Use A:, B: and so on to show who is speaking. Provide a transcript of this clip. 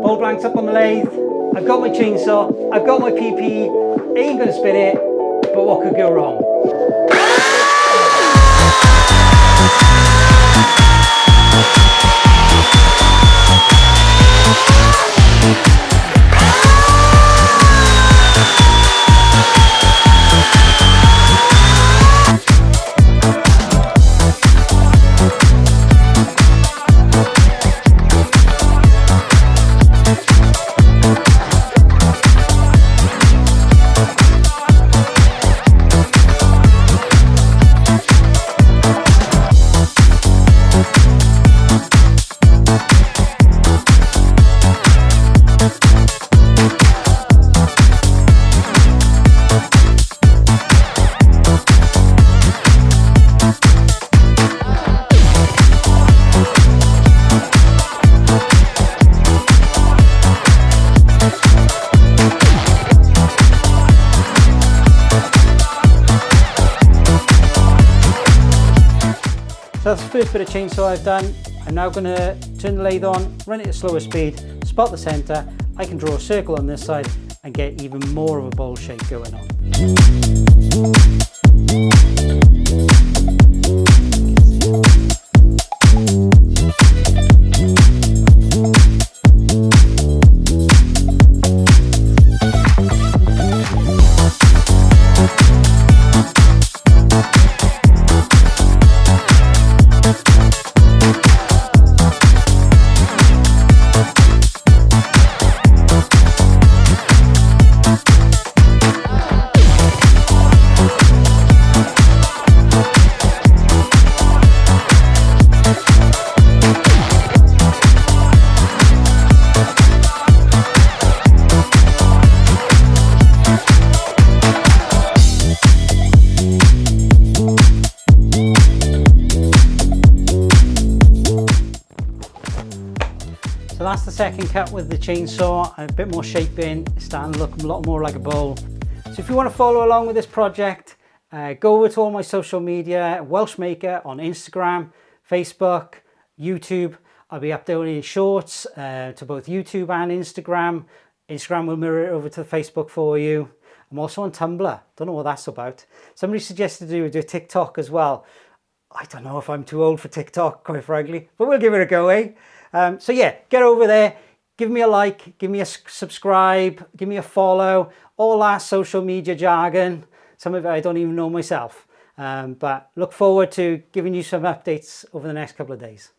A: Bowl blanks up on the lathe. I've got my chainsaw, I've got my PP, ain't gonna spin it, but what could go wrong? So that's the first bit of chainsaw I've done. I'm now going to turn the lathe on, run it at slower speed, spot the centre. I can draw a circle on this side and get even more of a bowl shape going on. So that's the second cut with the chainsaw, a bit more shaping, it's starting to look a lot more like a bowl. So if you want to follow along with this project, go over to all my social media, Welsh Maker on Instagram, Facebook, YouTube. I'll be uploading shorts to both YouTube and Instagram. Instagram will mirror it over to Facebook for you. I'm also on Tumblr, don't know what that's about. Somebody suggested to do a TikTok as well. I don't know if I'm too old for TikTok, quite frankly, but we'll give it a go, eh? So yeah, get over there, give me a like, give me a subscribe, give me a follow, all that social media jargon. Some of it I don't even know myself. But look forward to giving you some updates over the next couple of days.